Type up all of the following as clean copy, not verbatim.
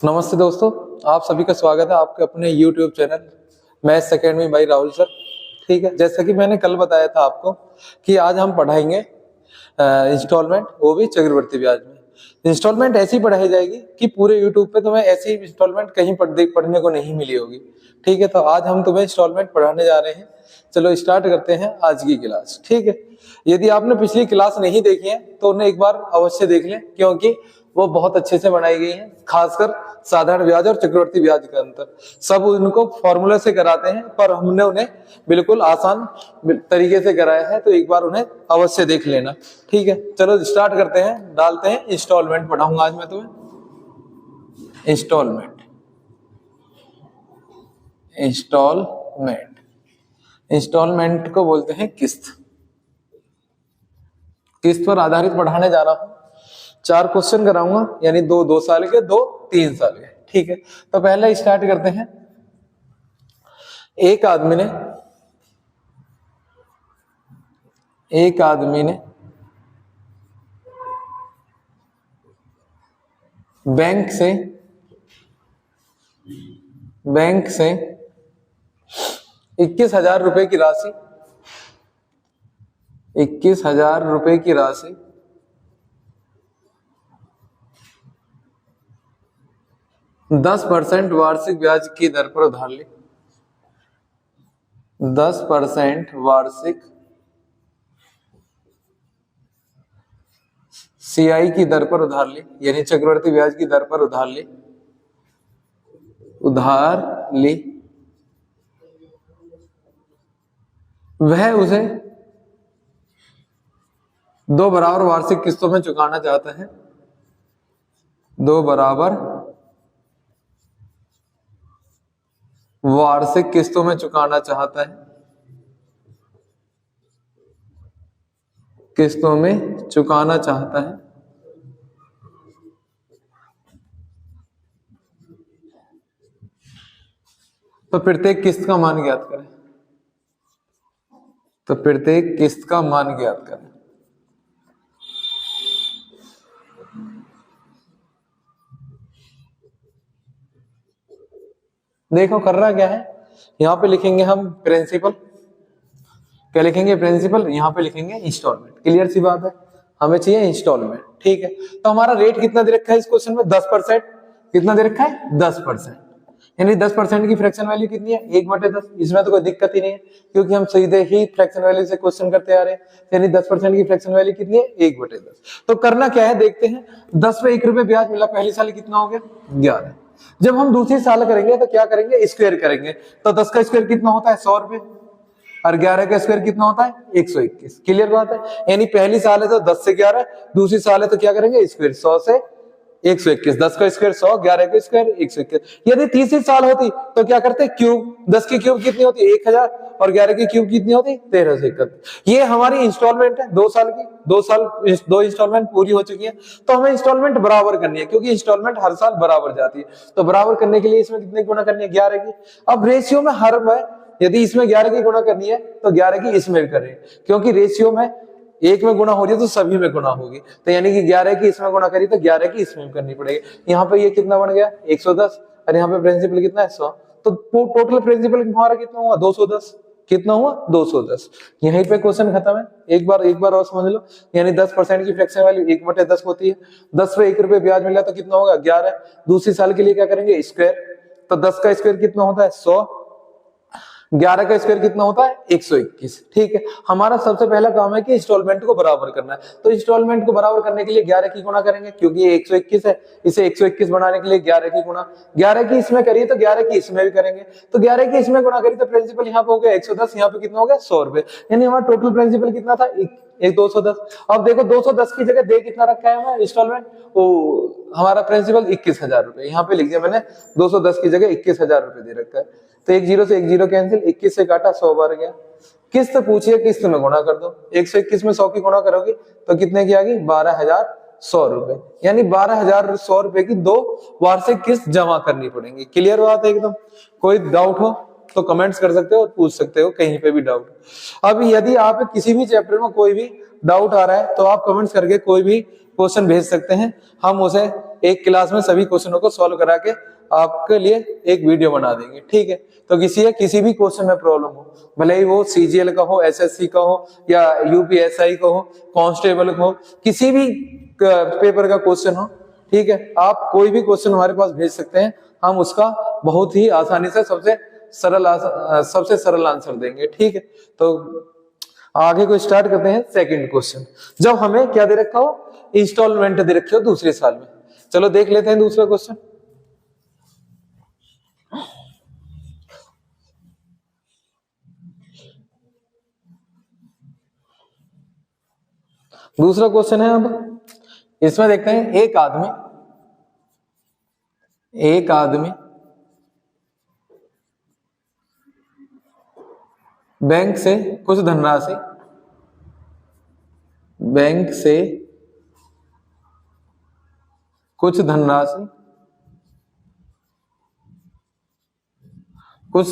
नमस्ते दोस्तों, आप सभी का स्वागत है आपके अपने YouTube channel maths academy by Rahul sir. ठीक है, जैसा कि मैंने कल बताया था आपको कि आज हम पढ़ाएंगे इंस्टॉलमेंट, वो भी चक्रवृद्धि ब्याज में। इंस्टॉलमेंट ऐसी पढ़ाई जाएगी कि पूरे YouTube पे तुम्हें ऐसी इंस्टॉलमेंट कहीं पढ़ने को नहीं मिली होगी। ठीक है, तो आज हम तुम्हें इंस्टॉलमेंट पढ़ाने जा रहे हैं। चलो स्टार्ट करते हैं आज की क्लास। ठीक है, यदि आपने पिछली क्लास नहीं देखी है तो उन्हें एक बार अवश्य देख लें, क्योंकि वो बहुत अच्छे से बनाई गई है। खासकर साधारण ब्याज और चक्रवृद्धि ब्याज का अंतर सब उनको फॉर्मूले से कराते हैं, पर हमने उन्हें बिल्कुल आसान तरीके से कराया है, तो एक बार उन्हें अवश्य देख लेना। ठीक है, चलो स्टार्ट करते हैं, डालते हैं। इंस्टॉलमेंट पढ़ाऊंगा आज मैं तुम्हें। इंस्टॉलमेंट इंस्टॉलमेंट इंस्टॉलमेंट को बोलते हैं किस्त। किस्त पर आधारित पढ़ाने जा रहा हूं। 4 क्वेश्चन कराऊंगा, यानी 2 साल के, 2 3 साल के। ठीक है, तो पहले स्टार्ट करते हैं। एक आदमी ने बैंक से 21,000 रुपए की राशि 10% वार्षिक ब्याज की दर पर उधार ली। 10% वार्षिक CI की दर पर उधार ली, यानी चक्रवृद्धि ब्याज की दर पर उधार ली। वह उसे 2 बराबर वार्षिक किस्तों में चुकाना चाहता है। 2 बराबर वार्षिक किस्तों में चुकाना चाहता है। तो प्रत्येक किस्त का मान ज्ञात करें। देखो करना क्या है, यहाँ पे लिखेंगे हम प्रिंसिपल। क्या लिखेंगे? प्रिंसिपल। यहाँ पे लिखेंगे इंस्टॉलमेंट। क्लियर सी बात है, हमें चाहिए इंस्टॉलमेंट। ठीक है, तो हमारा रेट कितना दे रखा है इस क्वेश्चन में? 10%। कितना दे रखा है? 10%। यानी 10% की फ्रैक्शन वैल्यू कितनी है? 1/10। इसमें तो कोई दिक्कत ही नहीं है, क्योंकि हम सीधे ही फ्रैक्शन वैल्यू से क्वेश्चन करते आ रहे हैं। यानी 10% की फ्रैक्शन वैल्यू कितनी है? 1/10। तो करना क्या है, देखते हैं। 10 पे 1 रुपए ब्याज मिला, पहली साल कितना हो गया? 11। जब हम दूसरी साल करेंगे तो क्या करेंगे? स्क्वायर करेंगे। तो 10 का स्क्वायर कितना होता है? 100 रुपए। और 11 का स्क्वायर कितना होता है? 121। क्लियर बात है। यानी पहली साल है तो 10 से 11, दूसरी साल है तो क्या करेंगे? स्क्वायर। 100 से 121। 10 का स्क्वायर 100, 11 का स्क्वायर 121। यदि तीसरी साल होती तो क्या करते? क्यूब। 10 की क्यूब कितनी होती? 1000। और 11 की क्यूब कितनी होती? 1331। ये हमारी इंस्टॉलमेंट है 2 साल की। 2 इंस्टॉलमेंट पूरी हो चुकी है। तो हमें इंस्टॉलमेंट बराबर करनी है, क्योंकि इंस्टॉलमेंट हर साल बराबर जाती है। तो बराबर करने के लिए इसमें कितने गुणा करनी है? 11 की। अब रेशियो में हर में, यदि इसमें 11 की गुणा करनी है तो 11 की इसमें करें, क्योंकि रेशियो में एक में गुणा हो रही है तो सभी में गुणा होगी। तो यानी कि 11 की इसमें गुणा करी तो 11 की इसमें करनी पड़ेगी। यहाँ पे ये कितना बन गया? 110। और यहाँ पे प्रिंसिपल कितना है? 100। तो टोटल प्रिंसिपल हमारा कितना हुआ? 210। कितना हुआ? 210। यहीं पे क्वेश्चन खत्म है। एक बार और समझ लो। यानी 10% की फ्रैक्शन वैल्यू 1/10 होती है। 10 पे 1 रुपए ब्याज मिला तो कितना होगा? 11। दूसरी साल के लिए क्या करेंगे? स्क्वायर। तो 10 का स्क्वायर कितना होता है? 100। 11 का स्क्वायर कितना होता है? 121। ठीक है, हमारा सबसे पहला काम है कि इंस्टॉलमेंट को बराबर करना है। तो इंस्टॉलमेंट को बराबर करने के लिए 11 की गुणा करेंगे, क्योंकि ये 121 है। इसे 121 बनाने के लिए 11 की गुणा, 11 की इसमें करिए तो 11 की इसमें भी करेंगे। तो 11 की इसमें गुणा करिए तो प्रिंसिपल यहाँ पे हो गया 110, यहाँ पे कितना हो गया? 100 रुपए। यानी हमारा टोटल प्रिंसिपल कितना था? 210। अब देखो 210 की जगह दे कितना रखा है हमारा इंस्टॉलमेंट? वो हमारा प्रिंसिपल 21,000 रुपए। यहाँ पे लिख दिया मैंने 210 की जगह 21,000 रुपए दे रखा है। तो 1 0 से 1 0 कैंसिल, 21 से काटा, 100 बार गया। किस्त पूछिए, किस्त में गुणा कर दो। 121 में 100 की गुणा करोगे तो कितने की आ गई? 12,100 रुपए। यानी 12,100 रुपए की 2 वार्षिक किस्त जमा करनी पड़ेंगी। क्लियर बात है एकदम? कोई डाउट हो तो कमेंट्स कर सकते हो और पूछ सकते हो, कहीं पे भी डाउट। अब यदि आप किसी भी चैप्टर में कोई भी डाउट आ रहा है तो आप कमेंट्स करके कोई भी क्वेश्चन भेज सकते हैं, हम उसे एक क्लास में सभी क्वेश्चनों को सॉल्व करा के आपके लिए एक वीडियो बना देंगे, ठीक है। तो किसी भी क्वेश्चन में प्रॉब्लम हो, भले ही वो सीजीएल का हो, एसएससी का हो, या यूपीएसआई का हो, कांस्टेबल का हो, किसी भी पेपर का क्वेश्चन हो, ठीक है, आप कोई भी क्वेश्चन हमारे पास भेज सकते हैं, हम उसका बहुत ही आसानी से सबसे सरल आंसर देंगे, ठीक है। तो आगे को स्टार्ट करते हैं। सेकंड क्वेश्चन, जब हमें क्या दे रखा हो, इंस्टॉलमेंट दे रखी हो दूसरे साल में। चलो देख लेते हैं दूसरा क्वेश्चन। दूसरा क्वेश्चन है, अब इसमें देखते हैं, एक आदमी बैंक से कुछ धनराशि कुछ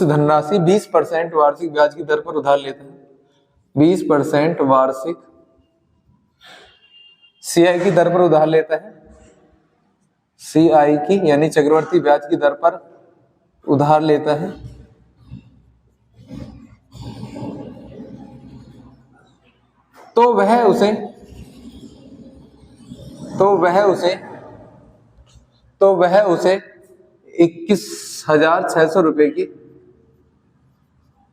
धनराशि 20% वार्षिक ब्याज की दर पर उधार लेता है। 20% वार्षिक सीआई की दर पर उधार लेता है, सीआई की यानी चक्रवर्ती ब्याज की दर पर उधार लेता है। तो वह उसे 21,600 रुपए की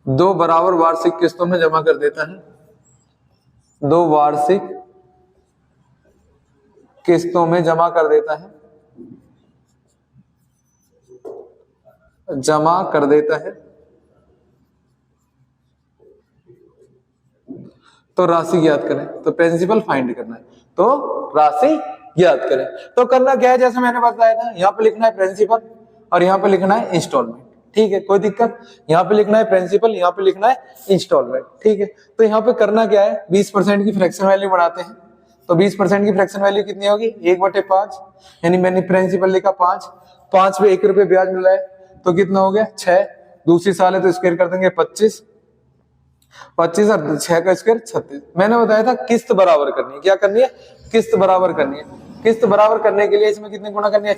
2 बराबर वार्षिक किस्तों में जमा कर देता है। 2 वार्षिक किस्तों में जमा कर देता है। तो राशि ज्ञात करें। तो प्रिंसिपल फाइंड करना है, तो राशि ज्ञात करें। तो करना क्या है, जैसे मैंने बताया था, यहाँ पे लिखना है प्रिंसिपल और यहाँ पे लिखना है इंस्टॉलमेंट, ठीक है, कोई दिक्कत। यहाँ पे लिखना है प्रिंसिपल, यहाँ पे लिखना है इंस्टॉलमेंट, ठीक है। तो यहाँ पे करना क्या है, 20% की फ्रैक्शन वैल्यू बढ़ाते हैं। तो 20% की फ्रैक्शन वैल्यू कितनी होगी, 1/5, यानी मैंने प्रिंसिपल लिखा 5 पे 1 रुपये ब्याज मिला है, तो कितना हो गया 6। दूसरी साल है तो स्क्वायर कर देंगे 25 और 6 का स्क्वायर 36। मैंने बताया था किस्त बराबर करनी है। क्या करनी है, किस्त बराबर करनी है। किस्त बराबर करने के लिए इसमें कितनी गुणा करनी है,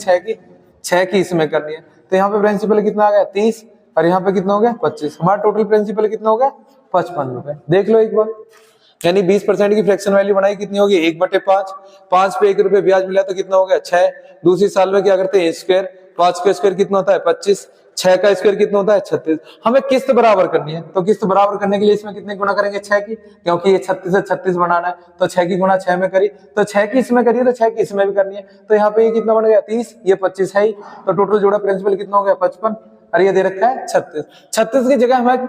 6 की इसमें करनी है। तो यहाँ पे प्रिंसिपल कितना आ गया 30 और यहाँ पे कितना हो गया 25। हमारा टोटल प्रिंसिपल कितना हो गया 55 रुपए। देख लो एक बार, यानी 20% की फ्रैक्शन वैल्यू बनाई, कितनी होगी 1/5। 5 पे 1 रुपये ब्याज मिला तो कितना हो गया 6। दूसरी साल में क्या करते हैं स्क्वायर, 5 का स्क्वायर कितना होता है 25, 6 का स्क्वायर कितना होता है 36। हमें किस्त बराबर करनी है, तो किस्त बराबर करने के लिए इसमें कितने गुणा करेंगे 6 की, क्योंकि ये 36 से 36 बनाना है, तो 6 की गुणा 6 में करी, तो 6 की इसमें करिए तो 6 की इसमें भी करनी है। तो यहाँ पे ये कितना बन गया 30, ये 25 है ही, तो टोटल जोड़ा प्रिंसिपल कितना हो गया 55 और ये दे रखा है 36। 36 की जगह हमें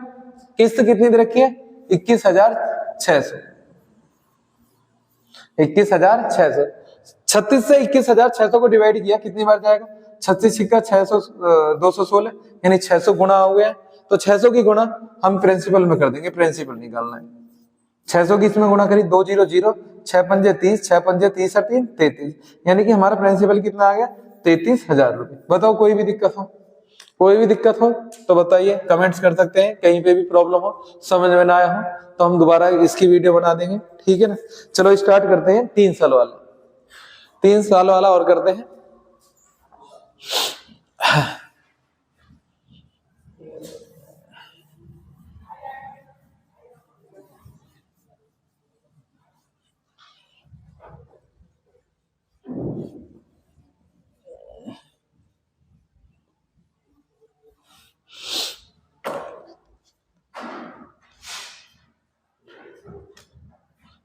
किस्त कितनी दे रखी है 21,600। 21,600। 36 से 21,600 को डिवाइड किया, कितनी बार जाएगा, 36 छिक्का 600, 216, यानी 600 गुणा हो गया। तो 600 की गुणा हम प्रिंसिपल में कर देंगे, प्रिंसिपल निकालना है। 600 की इसमें गुणा करी 2 0 0, 6 पंजे 30, 6 पंजे 30 और 3 33, यानी कि हमारा प्रिंसिपल कितना आ गया 33,000 रुपए। बताओ कोई भी दिक्कत हो तो बताइए, कमेंट्स कर सकते हैं। कहीं पे भी प्रॉब्लम हो, समझ में ना आया हो तो हम दोबारा इसकी वीडियो बना देंगे, ठीक है ना। चलो स्टार्ट करते हैं 3 साल वाला। 3 साल वाला और करते हैं।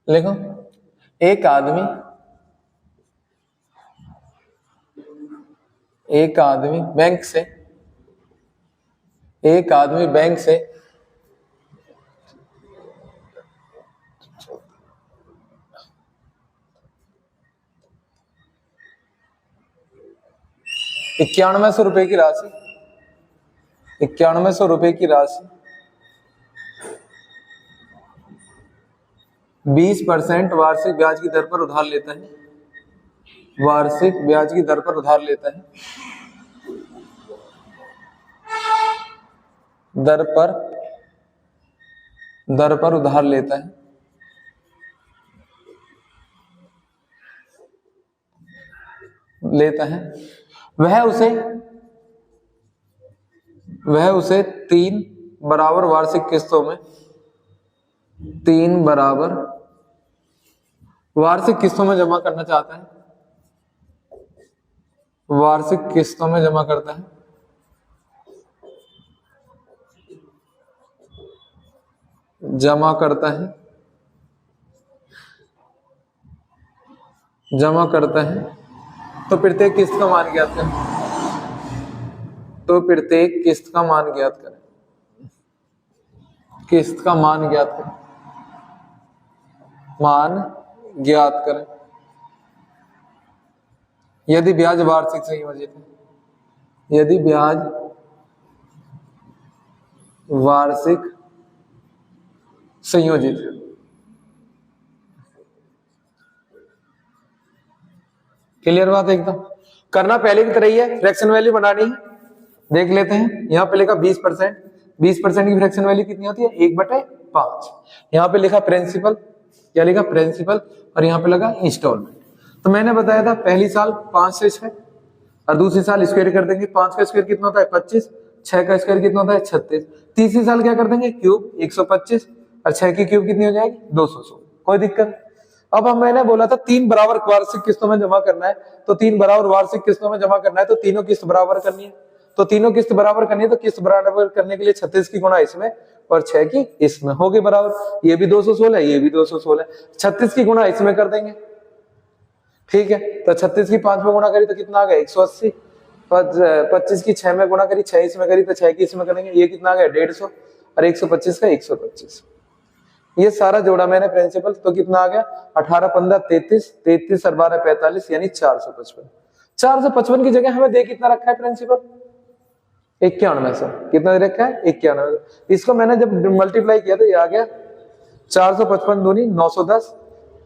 देखो, एक आदमी बैंक से 9100 रुपए की राशि 20% वार्षिक ब्याज की दर पर उधार लेता है। दर पर उधार लेता है। लेता है, वह उसे 3 बराबर वार्षिक किस्तों में 3 बराबर वार्षिक किस्तों में जमा करना चाहता है, वार्षिक किस्तों में जमा करता है, जमा करता है तो प्रत्येक किस्त का मान ज्ञात करें, तो प्रत्येक किस्त का मान ज्ञात करें, किस्त का मान ज्ञात करें, मान ज्ञात करें। यदि ब्याज वार्षिक संयोजित है, यदि ब्याज वार्षिक संयोजित है, क्लियर बात एकदम। करना पहले की तरह ही है, फ्रैक्शन वैल्यू बनानी है। देख लेते हैं, यहाँ पे लिखा 20%, 20% की फ्रैक्शन वैल्यू कितनी होती है 1/5। यहाँ पे लिखा प्रिंसिपल, क्या लिखा प्रिंसिपल, और यहाँ पे लगा इंस्टॉलमेंट। तो मैंने बताया था पहली साल 5 से 6 और दूसरी साल स्क्वायर कर देंगे, 5 का स्क्वायर कितना होता है 25, 6 का स्क्वायर कितना होता है 36, तीसरी साल क्या कर देंगे क्यूब 125 और 6 की क्यूब कितनी हो जाएगी 200। कोई दिक्कत। अब हम मैंने बोला था 3 बराबर वार्षिक किस्तों में जमा करना है, तो 3 बराबर वार्षिक किस्तों में जमा करना है तो तीनों किस्त बराबर करनी है, तो तीनों किस्त बराबर करनी है तो किस्त बराबर करने के लिए 36 की गुणा इसमें और 6 की इसमें होगी बराबर। ये भी 216, ये भी 216, 36 की गुणा इसमें कर देंगे, ठीक है। तो 36 की 5 में गुणा करी तो कितना आ गया 180, 25 की 6 में गुणा करी 6 इसमें करी तो 6 की इसमें करेंगे, ये कितना आ गया 150 और 125 का 125। ये सारा जोड़ा मैंने प्रिंसिपल, तो कितना आ गया 18 15 33, 33 और 12 45 यानी 455। 455 की जगह हमें दे कितना रखा है प्रिंसिपल 9100, कितना दे रखा है 9100। इसको मैंने जब मल्टीप्लाई किया तो ये आ गया 455 दूनी 910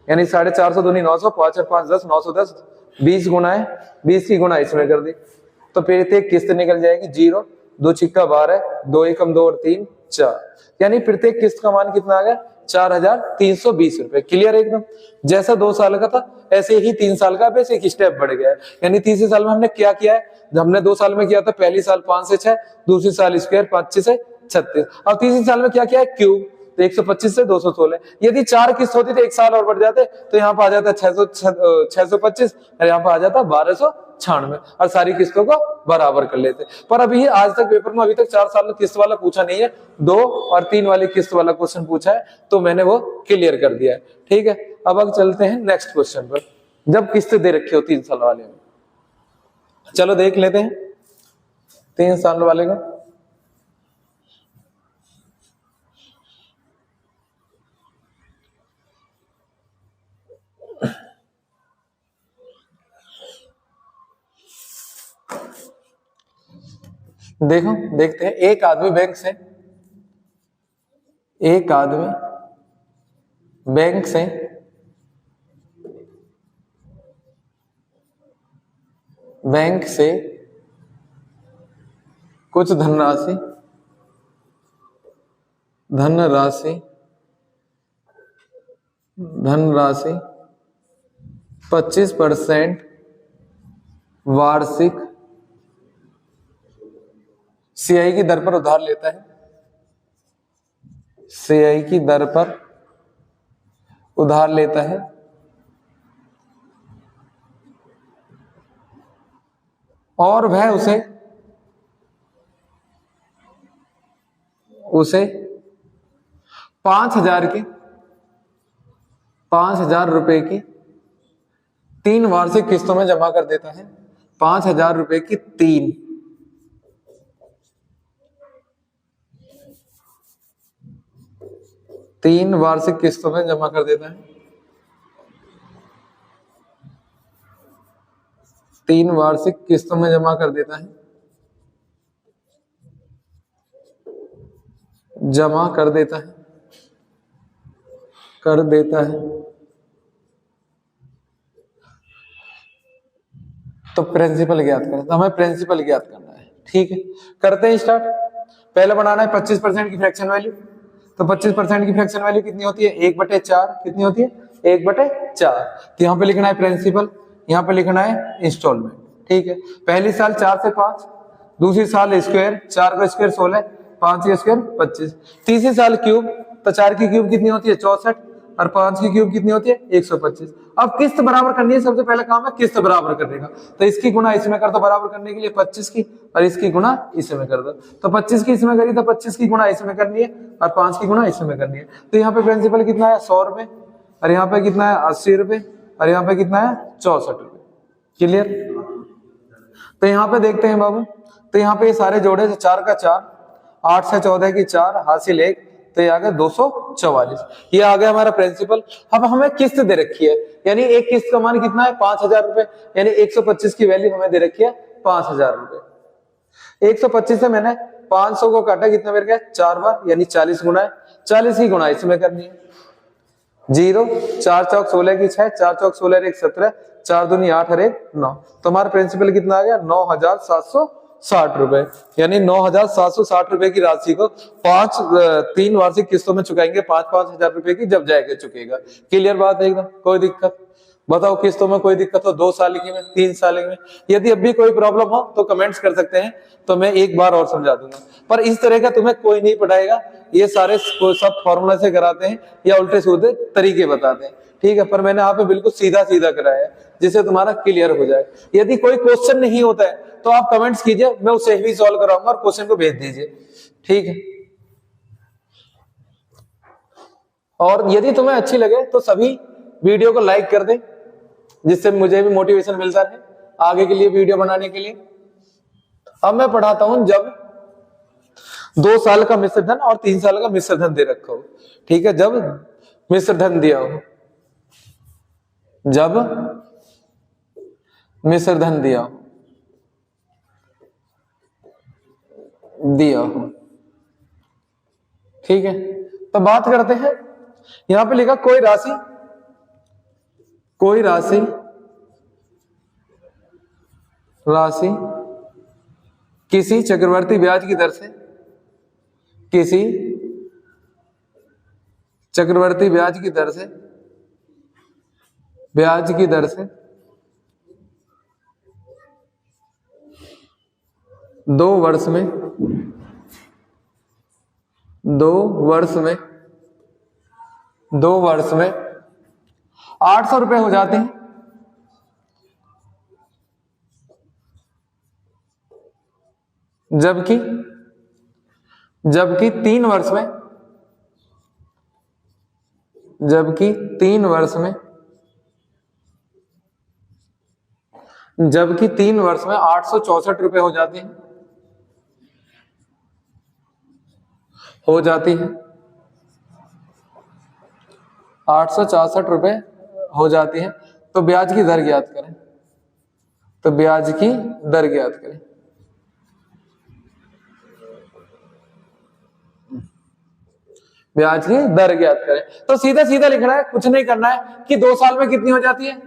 यानी 450 दूनी 900, 5 और 5 10, 910, 20 गुना है 20 की गुणा इसमें कर दी तो प्रत्येक किस्त निकल जाएगी 0, 2 छिक्का 12, 2 एकम 2 और 3 4, यानी प्रत्येक किस्त का मान कितना आ गया 4320 रुपए। क्लियर एकदम। जैसा 2 साल का था ऐसे ही 3 साल का बस एक स्टेप बढ़ गया है, यानी तीसरे साल में हमने क्या किया है, हमने 2 साल में किया था पहली साल 5 से 6, दूसरी साल स्क्वायर 5 से 36 और तीसरी साल में क्या किया है क्यूब, तो 125 से 216। यदि 4 किस्त होती तो 1 साल और बढ़ जाते तो यहाँ पे आ जाता 625 और यहाँ पे आ जाता 1296 और सारी किस्तों को बराबर कर लेते। पर अभी आज तक पेपर में अभी तक 4 साल किस्त वाला पूछा नहीं है, 2 और 3 वाली किस्त वाला क्वेश्चन पूछा है तो मैंने वो क्लियर कर दिया है, ठीक है। अब चलते हैं नेक्स्ट क्वेश्चन पर, जब किस्त दे रखी हो 3 साल वाले में। चलो देख लेते हैं 3 साल वाले का। देखो देखते हैं, एक आदमी बैंक से कुछ धनराशि 25% वार्षिक सीआई की दर पर उधार लेता है, सीआई की दर पर उधार लेता है और वह उसे 5,000 रुपए की 3 वार्षिक किस्तों में जमा कर देता है, 5,000 रुपए की 3 वार्षिक किस्तों में जमा कर देता है, 3 वार्षिक किस्तों में जमा कर देता है, तो प्रिंसिपल ज्ञात करें, तो हमें प्रिंसिपल ज्ञात करना है, ठीक है। करते हैं स्टार्ट। पहले बनाना है 25% की फ्रैक्शन वैल्यू, तो 25% की फ्रैक्शन वैल्यू कितनी होती है 1/4, कितनी होती है 1/4। तो यहाँ पे लिखना है प्रिंसिपल, यहाँ पे लिखना है इंस्टॉलमेंट। ठीक है, पहली साल 4 से 5, दूसरी साल स्क्वायर, 4 का स्क्वायर 16, 5 का स्क्वायर 25, तीसरी साल क्यूब, तो 4 की क्यूब कितनी होती है 64, और 5 की क्यूब कितनी होती है 125। अब किस्त बराबर करनी है, सबसे पहला काम है किस्त बराबर करने का। तो इसकी गुणा इसमें कर दो बराबर करने के लिए 25 की, और इसकी गुणा इसमें कर दो। तो 25 की इसमें करी तो 25 की गुणा इसमें करनी है, और 5 की गुणा इसमें करनी है। तो यहाँ पे प्रिंसिपल कितना है 100 रुपए, और यहाँ पे कितना है 80 रुपए, और यहाँ पे कितना है 64 रुपए। क्लियर? तो यहाँ पे देखते हैं बाबू, तो यहाँ पे ये सारे जोड़े, 4 का 4, 8 से 14 की 4, हासिल 1, तो ये आ गया 244। ये आ गया हमारा प्रिंसिपल। अब हमें किस्त दे रखी है, यानी एक किस्त का मान कितना है 5000 रुपए, यानी 125 की वैल्यू हमें दे रखी है 5000 रुपए। 125 से मैंने 500 को काटा, कितना मिल गया 4 बार, यानी 40 गुना है, 40 की गुणा इसमें करनी है। 0, 4 चौक 16 की 6, 4 चौक 16 1 17, 4 दूनी 8 और 1 9। तो हमारा प्रिंसिपल कितना आ गया 9760 रुपए, यानी 9760 रुपए की राशि को 3 वार्षिक किस्तों में चुकाएंगे, 5-5 हजार रुपए की, जब जाएगा चुकेगा। क्लियर बात है एकदम, कोई दिक्कत? बताओ किस्तों में कोई दिक्कत हो, 2 साल की में, 3 साल की में? यदि अब भी कोई प्रॉब्लम हो तो कमेंट्स कर सकते हैं, तो मैं एक बार और समझा दूंगा। पर इस तरह का तुम्हें कोई नहीं पढ़ाएगा, ये सारे सब फॉर्मूला से कराते हैं या उल्टे सीधे तरीके बताते हैं। ठीक है, पर मैंने यहाँ पे बिल्कुल सीधा सीधा कराया है, जिससे तुम्हारा क्लियर हो जाए। यदि कोई क्वेश्चन नहीं होता है तो आप कमेंट्स कीजिए, मैं उसे भी सॉल्व कराऊंगा, और क्वेश्चन को भेज दीजिए। ठीक है, और यदि तुम्हें अच्छी लगे तो सभी वीडियो को लाइक कर दें, जिससे मुझे भी मोटिवेशन मिलता है आगे के लिए वीडियो बनाने के लिए। अब मैं पढ़ाता हूं, जब 2 साल का मिश्र धन और 3 साल का मिश्र धन दे रखा हो। ठीक है, जब मिश्र धन दिया हो, जब मिश्र धन दिया हो, ठीक है, तो बात करते हैं। यहां पे लिखा कोई राशि किसी चक्रवर्ती ब्याज की दर से, किसी चक्रवर्ती ब्याज की दर से 2 वर्ष में 800 रुपए हो जाते हैं, जबकि 3 वर्ष में 864 रुपए हो जाती हैं, 864 रुपए हो जाती है। तो ब्याज की दर ज्ञात करें, ब्याज की दर ज्ञात करें। तो सीधा सीधा लिखना है, कुछ नहीं करना है कि 2 साल में कितनी हो जाती है,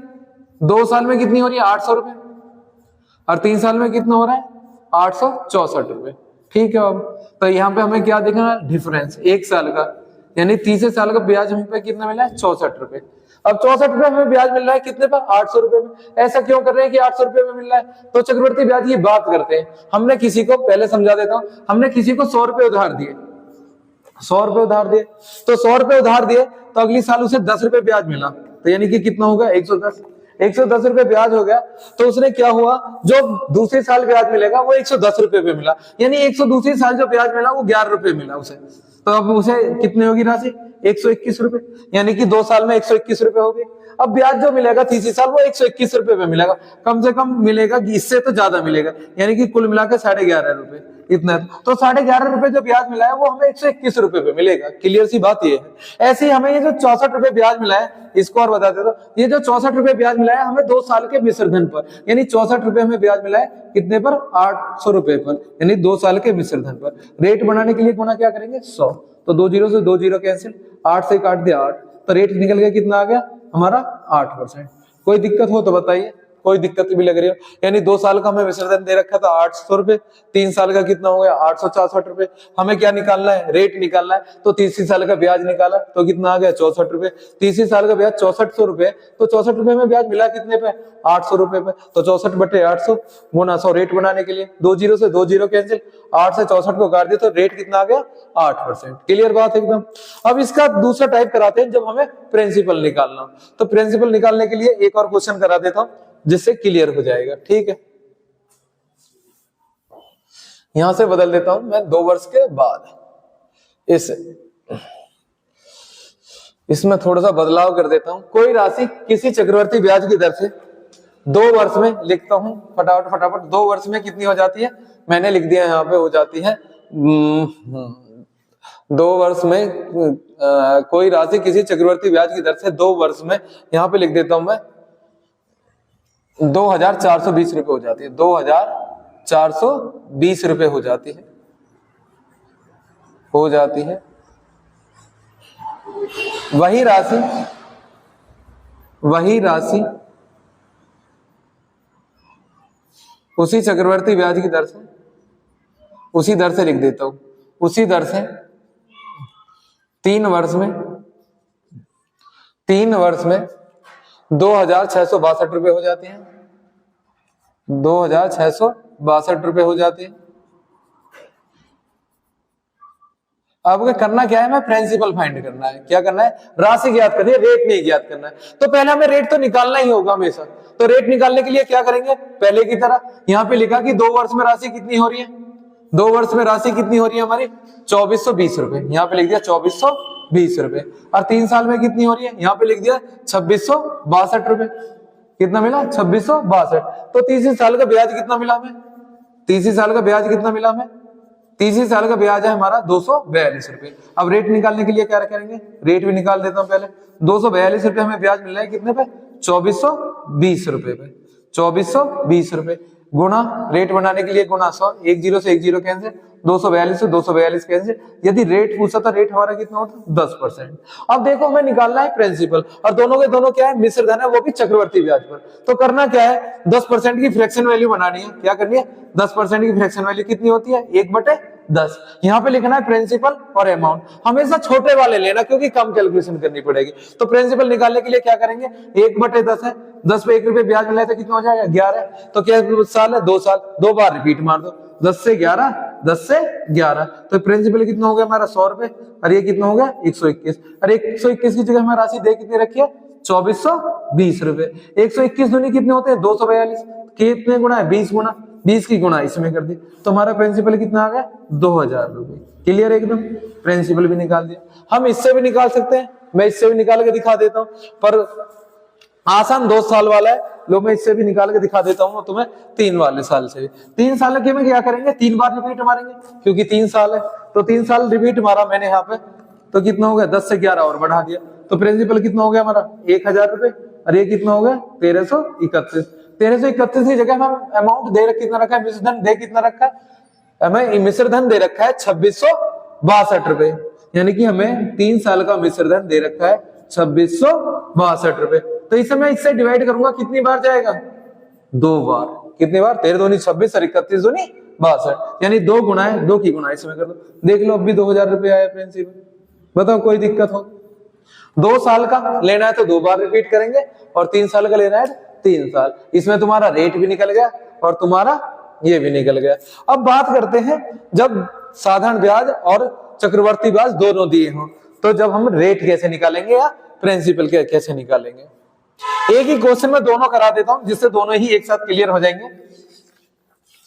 2 साल में कितनी हो रही है 800 रुपए, और 3 साल में कितना हो रहा है 864 रुपए। ठीक है, अब तो यहाँ पे हमें क्या देखना है, डिफरेंस 1 साल का, यानी तीसरे साल का ब्याज हमें पे कितना मिला है 64 रुपए। अब 64 रुपए हमें ब्याज मिल रहा है कितने पर 800 रुपए में। ऐसा क्यों कर रहे हैं कि 800 रुपए में मिल रहा है? तो चक्रवर्ती ब्याज की बात करते हैं। हमने किसी को, पहले समझा देता हूं, हमने किसी को 100 रुपए उधार दिए, 100 रुपए उधार दिए, तो 100 रुपए उधार दिए, तो अगली साल उसे 10 रुपए ब्याज मिला, तो यानी कि कितना होगा 110 रुपए ब्याज हो गया। तो उसने क्या हुआ, जो दूसरे साल ब्याज मिलेगा वो 110 रुपए पे मिला, यानी 100 दूसरे साल जो ब्याज मिला वो 11 रुपए मिला उसे। तो अब उसे कितनी होगी राशि 121 रुपए, यानी कि 2 साल में 121 रुपए हो गए। अब ब्याज जो मिलेगा तीसरी साल वो 121 रुपए पे मिलेगा, कम से कम मिलेगा, इससे तो ज्यादा मिलेगा, यानी कि कुल मिलाकर 11.5 रुपए इतना। तो 11.5 रुपए जो ब्याज मिला है वो हमें 121 रुपए पे मिलेगा। क्लियर सी बात ये है। ऐसे ही हमें ये जो 64 रुपए ब्याज मिला है, इसको और बता देता हूं, ये जो 64 रुपए ब्याज मिला है हमें 2 साल के मिश्र धन पर, यानी 64 रुपए हमें ब्याज मिला है कितने पर 800 रुपए पर, यानी 2 साल के मिश्र धन पर। रेट बनाने के लिए गुणा क्या करेंगे 100, तो 2 जीरो से 2 जीरो कैंसिल, 8 से काट दिया 8, तो रेट निकल गया कितना आ गया हमारा 8%। कोई दिक्कत हो तो बताइए, कोई दिक्कत भी लग रही हो, यानी 2 साल का हमें मिश्र धन दे रखा था 800 रुपए, 3 साल का कितना हो गया 864 रुपए। हमें क्या निकालना है, रेट निकालना है, तो तीसरी साल का ब्याज निकाला तो कितना आ गया 64 रुपए। तीसरी साल का ब्याज 6400 रुपए, तो 64 रुपए में ब्याज मिला कितने पे 800 रुपए पे, तो 64/800 गुना 100 रेट बनाने के लिए 2 जीरो से 2 जीरो कैंसिल, 8 से 64 को काट दिया तो रेट कितना आ गया 8%। क्लियर बात एकदम। अब इसका दूसरा टाइप कराते हैं जब हमें प्रिंसिपल निकालना हो, तो प्रिंसिपल निकालने के लिए एक और क्वेश्चन करा देता हूं जिससे क्लियर हो जाएगा। ठीक है, यहां से बदल देता हूं मैं 2 वर्ष के बाद, इसमें थोड़ा सा बदलाव कर देता हूं। कोई राशि किसी चक्रवर्ती ब्याज की दर से 2 वर्ष में, लिखता हूं फटाफट 2 वर्ष में कितनी हो जाती है, मैंने लिख दिया यहाँ पे हो जाती है 2 वर्ष में कोई राशि किसी चक्रवर्ती ब्याज की दर से 2 वर्ष में, यहां पे लिख देता हूं मैं 2420 रुपए हो जाती है, 2420 रुपए हो जाती है। वही राशि उसी चक्रवर्ती ब्याज की दर से, उसी दर से लिख देता हूं, उसी दर से 3 वर्ष में 2662 रुपए हो जाते हैं, 2662 रुपए हो जाते हैं। अब करना क्या है, मैं प्रिंसिपल फाइंड करना है। क्या करना है, राशि ज्ञात करनी है, रेट नहीं ज्ञात करना है। तो पहले हमें रेट तो निकालना ही होगा हमेशा, तो रेट निकालने के लिए क्या करेंगे, पहले की तरह यहाँ पे लिखा कि 2 वर्ष में राशि कितनी हो रही है, 2 वर्ष में राशि कितनी हो रही है हमारी 2420 रुपए, यहाँ पे लिख दिया 2420 रुपए। और 3 साल में कितनी हो रही है, यहाँ पे लिख दिया 2662 रुपए। कितना मिला 2662। तो तीसरी साल का ब्याज कितना मिला हमें, तीसरी साल का ब्याज कितना मिला हमें, तीसरी साल का ब्याज है हमारा 242 रुपए। अब रेट निकालने के लिए क्या करेंगे, रेट भी निकाल देता हूं पहले। 242 रुपए हमें ब्याज मिल रहा है कितने पे, 2420 रुपए पे, 2420 रुपए गुणा, रेट बनाने के लिए गुणा 100, 1 जीरो से 1 जीरो कैंसिल, 242 से 242 कैंसिल। यदि रेट पूछा था, रेट हमारा कितना होता 10%। अब देखो हमें निकालना है प्रिंसिपल, और दोनों के दोनों क्या है, मिश्र धन है, वो भी चक्रवर्ती ब्याज पर। तो करना क्या है, 10% की फ्रैक्शन वैल्यू बनानी है। क्या करनी है, 10% की फ्रैक्शन वैल्यू कितनी होती है 1/10। यहाँ पे लिखना है प्रिंसिपल और अमाउंट, हमेशा छोटे वाले लेना क्योंकि कम कैलकुलेशन करनी पड़ेगी। तो प्रिंसिपल निकालने के लिए क्या करेंगे, 1/10 है, 10 पे 1 रुपए ब्याज मिला है तो कितना हो जाएगा 11। तो क्या साल है 2 साल, 2 बार रिपीट मार दो, 10 से 11, 10 से 11। तो प्रिंसिपल कितना हो गया हमारा 100 रुपए, और ये कितना हो गया 121। और 121 की जगह हमें राशि दे कितनी रखी है 2420 रुपए। 121 दूनी कितने होते हैं 242, कितने गुना है 20 गुना, 20 की गुना इसमें कर दी, तो हमारा प्रिंसिपल कितना आ गया 2000 रुपए। क्लियर एकदम, प्रिंसिपल भी निकाल दिया। हम इससे भी निकाल सकते हैं, मैं इससे भी निकाल के दिखा देता हूं, पर आसान 2 साल वाला है, लो मैं इससे भी निकाल के दिखा देता हूं तुम्हें 3 वाले साल से। 3 साल के में क्या करेंगे, 3 बार रिपीट मारेंगे क्योंकि 3 साल है, तो 3 साल रिपीट मारा मैंने यहाँ पे, तो कितना हो गया 10 से 11 और बढ़ा दिया, तो प्रिंसिपल कितना हो गया हमारा 1000 रुपए, और ये कितना हो गया 1331। 1331 की जगह हम अमाउंट दे कितना रखा है, मिश्र धन दे कितना रखा है, हमें मिश्र धन दे रखा है 2662 रुपए, यानी कि हमें 3 साल का मिश्र धन दे रखा है 2662 रुपए। तो इसे मैं इससे डिवाइड करूंगा, कितनी बार जाएगा 2 बार। कितनी बार, 13 दूनी 26 और 31 दूनी 62, यानी 2 गुना है, 2 की गुना इसमें कर दो, देख लो अब भी 2000 रुपए आया प्रिंसिपल। बताओ कोई दिक्कत हो, 2 साल का लेना है तो 2 बार रिपीट करेंगे, और 3 साल का लेना है 3 साल। इसमें तुम्हारा रेट भी निकल गया और तुम्हारा ये भी निकल गया। अब बात करते हैं जब साधारण ब्याज और चक्रवर्ती ब्याज दोनों दिए हों, तो जब हम रेट कैसे निकालेंगे या प्रिंसिपल कैसे निकालेंगे। एक ही क्वेश्चन में दोनों करा देता हूं जिससे दोनों ही एक साथ क्लियर हो जाएंगे,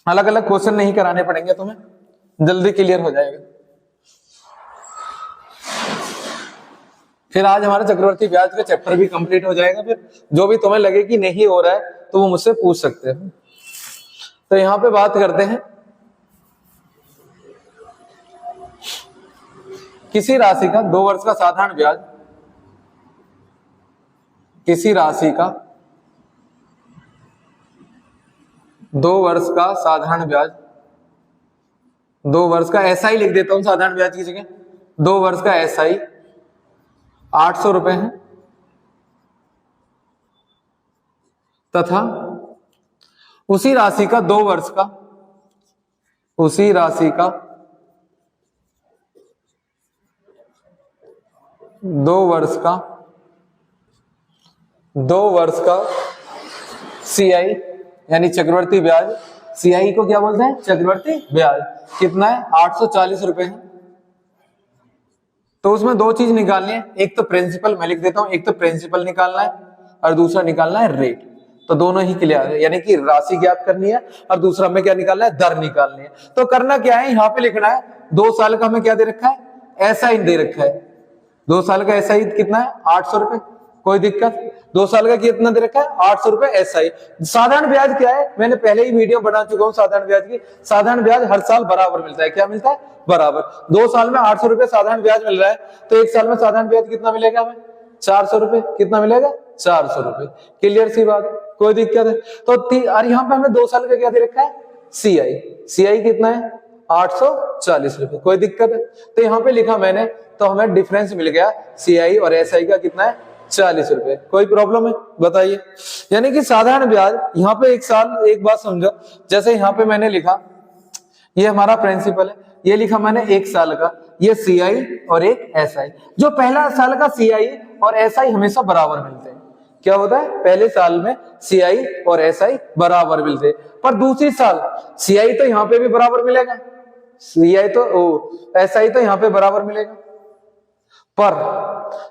अलग अलग क्वेश्चन नहीं कराने पड़ेंगे, तुम्हें जल्दी क्लियर हो जाएगा। फिर आज हमारा चक्रवर्ती ब्याज का चैप्टर भी कंप्लीट हो जाएगा। फिर जो भी तुम्हें लगे कि नहीं हो रहा है तो वो मुझसे पूछ सकते हैं। तो यहां पे बात करते हैं, किसी राशि का 2 वर्ष का साधारण ब्याज, किसी राशि का 2 वर्ष का साधारण ब्याज, 2 वर्ष का एसआई लिख देता हूं साधारण ब्याज की जगह, 2 वर्ष का एसआई 800 रुपए है, तथा उसी राशि का 2 वर्ष का, उसी राशि का 2 वर्ष का, 2 वर्ष का CI यानी चक्रवर्ती ब्याज, CI को क्या बोलते हैं? चक्रवर्ती ब्याज। कितना है? 840 रुपए है। तो उसमें 2 चीज निकालनी है, एक तो प्रिंसिपल, मैं लिख देता हूं, एक तो प्रिंसिपल निकालना है और दूसरा निकालना है रेट। तो दोनों ही क्लियर है, यानी कि राशि ज्ञात करनी है और दूसरा हमें क्या निकालना है? दर निकालनी है। तो करना क्या है, यहाँ पे लिखना है 2 साल का हमें क्या दे रखा है? एसआई दे रखा है। 2 साल का एसआई कितना है? 800 रुपए। कोई दिक्कत? 2 साल का कितना दे रखा है? 800 रुपए एसआई। साधारण ब्याज क्या है? मैंने पहले ही वीडियो बना चुका हूं साधारण ब्याज की। साधारण ब्याज हर साल बराबर मिलता है। क्या मिलता है? बराबर। 2 साल में 800 रुपए साधारण ब्याज मिल रहा है, तो 1 साल में साधारण ब्याज कितना मिलेगा हमें? 400 रुपए। कितना मिलेगा? 400 रुपए। क्लियर सी बात, कोई दिक्कत है? तो और यहाँ पे हमें 2 साल का क्या दे रखा है? सीआई। सीआई कितना है? 840 रुपए। कोई दिक्कत है? तो यहाँ पे लिखा मैंने, तो हमें डिफरेंस मिल गया सीआई और एसआई का कितना है? 40 रुपए। कोई प्रॉब्लम है? बताइए। यानी कि साधारण ब्याज यहाँ पे 1 साल, एक बात समझो, जैसे यहाँ पे मैंने लिखा, ये हमारा प्रिंसिपल है, ये लिखा मैंने 1 साल का, ये सीआई और एक एसआई। जो पहला साल का सीआई और एसआई हमेशा बराबर मिलते हैं। क्या होता है? पहले साल में सीआई और एसआई बराबर मिलते हैं, पर दूसरी साल सीआई तो यहाँ पे भी बराबर मिलेगा, सीआई तो एसआई तो यहाँ पे बराबर मिलेगा, पर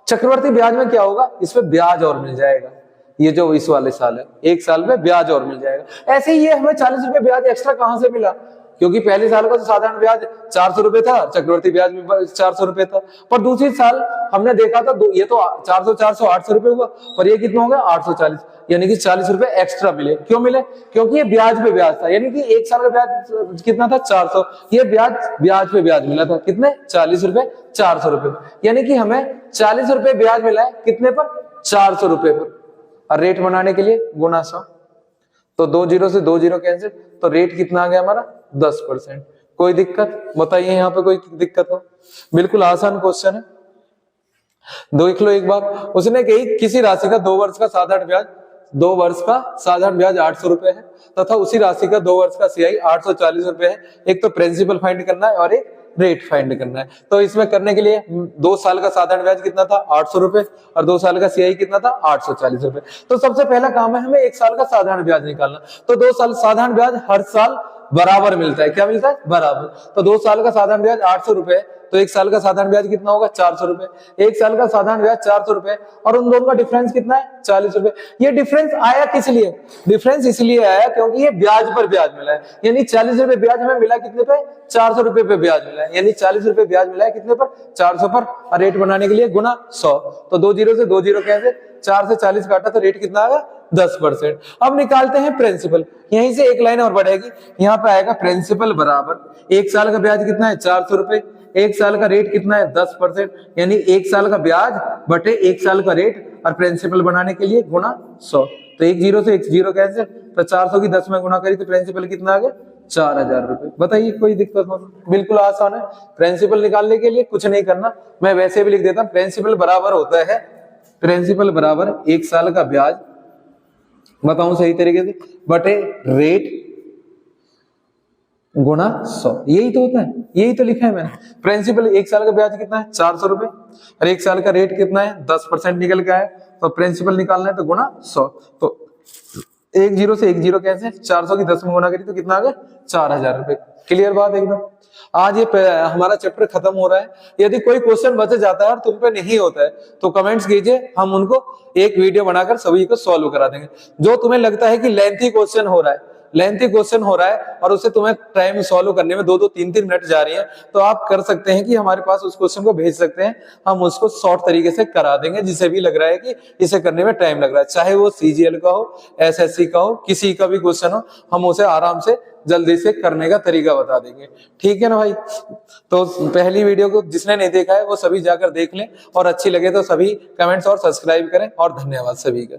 चक्रवर्ती ब्याज में क्या होगा? इसमें ब्याज और मिल जाएगा। ये जो इस वाले साल है, 1 साल में ब्याज और मिल जाएगा। ऐसे ही ये हमें 40 रुपए ब्याज एक्स्ट्रा कहां से मिला? क्योंकि पहले साल का तो साधारण ब्याज 400 रुपए था, चक्रवर्ती ब्याज में 400 रुपए था, पर दूसरी साल हमने देखा था ये तो 400 400 800 रुपए हुआ, पर ये कितना हो गया? 840, यानी कि 40 रुपए एक्स्ट्रा मिले। क्यों मिले? क्योंकि ये ब्याज पे ब्याज था, यानी कि 1 साल का ब्याज कितना था? 400, ये ब्याज पे ब्याज मिला था। कितने? 40 रुपए 400 रुपए, यानी कि हमें 40 रुपए ब्याज मिला है। कितने पर? 400 रुपए पर। और रेट बनाने के लिए गुना 100, तो 2 जीरो से 2 जीरो कैंसिल, तो रेट कितना आ गया हमारा? 10%। कोई दिक्कत? बताइए यहाँ पे कोई दिक्कत हो? बिल्कुल आसान क्वेश्चन है। देख लो एक बार, उसने कही किसी राशि का 2 वर्ष का साधारण ब्याज, 2 वर्ष का साधारण ब्याज 800 रुपए है, तथा उसी राशि का 2 वर्ष का सीआई 840 रुपए है। एक तो प्रिंसिपल फाइंड करना है और एक रेट फाइंड करना है। तो इसमें करने के लिए 2 साल का साधारण ब्याज कितना था? 800 रुपए, और 2 साल का सीआई कितना था? 840 रुपए। तो सबसे पहला काम है हमें 1 साल का साधारण ब्याज निकालना। तो 2 साल साधारण ब्याज हर साल बराबर मिलता है। क्या मिलता है? बराबर। तो 2 साल का साधारण ब्याज 800 रुपए, तो 1 साल का साधारण ब्याज कितना होगा? 400 रुपए। 1 साल का साधारण ब्याज 400 रुपए, और उन दोनों का डिफरेंस कितना है? 40 रुपए। ये डिफरेंस आया किस लिए? डिफरेंस इसलिए आया क्योंकि ये ब्याज पर ब्याज मिला है, यानी 40 रुपए ब्याज हमें मिला कितने पे? 400 रुपए पे ब्याज मिला है, यानी 40 रुपए ब्याज मिला है कितने पर? 400 पर। और रेट बनाने के लिए गुना 100, तो 2 जीरो से 2 जीरो कैसे? 4 से 40 काटा, तो रेट कितना आएगा? 10%। अब निकालते हैं प्रिंसिपल। यहीं से एक लाइन और बढ़ेगी, यहाँ पे आएगा प्रिंसिपल बराबर 1 साल का ब्याज कितना है? 400 रुपए। 1 साल का रेट कितना है? 10%, यानी 1 साल का ब्याज बटे 1 साल का रेट, और प्रिंसिपल बनाने के लिए गुना 100। तो 1 जीरो से 1 जीरो कैसे? तो 400 की 10 में गुना करी, तो प्रिंसिपल कितना आ गया? 4000 रुपए। बताइए कोई दिक्कत हो? बिल्कुल आसान है। प्रिंसिपल निकालने के लिए कुछ नहीं करना, मैं वैसे भी लिख देता हूं। प्रिंसिपल बराबर होता है, प्रिंसिपल बराबर 1 साल का ब्याज, बताऊं सही तरीके से, बटे रेट गुना 100। यही तो होता है, यही तो लिखा है मैंने। प्रिंसिपल 1 साल का ब्याज कितना है? 400 रुपए, और 1 साल का रेट कितना है? 10% निकल के आया, तो प्रिंसिपल निकालना है तो गुना 100। तो 1 जीरो से 1 जीरो कैसे? 400 की 10 में गुना करी तो कितना आ गया? 4000 रुपए। क्लियर बात एकदम। आज ये हमारा चैप्टर खत्म हो रहा है। यदि कोई क्वेश्चन बच जाता है और तुम पे नहीं होता है तो कमेंट्स कीजिए, हम उनको एक वीडियो बनाकर सभी को सॉल्व करा देंगे। जो तुम्हें लगता है कि लेंथी क्वेश्चन हो रहा है, लेंथी क्वेश्चन हो रहा है और उसे तुम्हें टाइम सॉल्व करने में 2-2 3-3 मिनट जा रही है, तो आप कर सकते हैं कि हमारे पास उस क्वेश्चन को भेज सकते हैं, हम उसको शॉर्ट तरीके से करा देंगे। जिसे भी लग रहा है कि इसे करने में टाइम लग रहा है, चाहे वो सीजीएल का हो, एसएससी का हो, किसी का भी क्वेश्चन हो, हम उसे आराम से जल्दी से करने का तरीका बता देंगे। ठीक है ना भाई? तो पहली वीडियो को जिसने नहीं देखा है वो सभी जाकर देख लें, और अच्छी लगे तो सभी कमेंट्स और सब्सक्राइब करें, और धन्यवाद सभी का।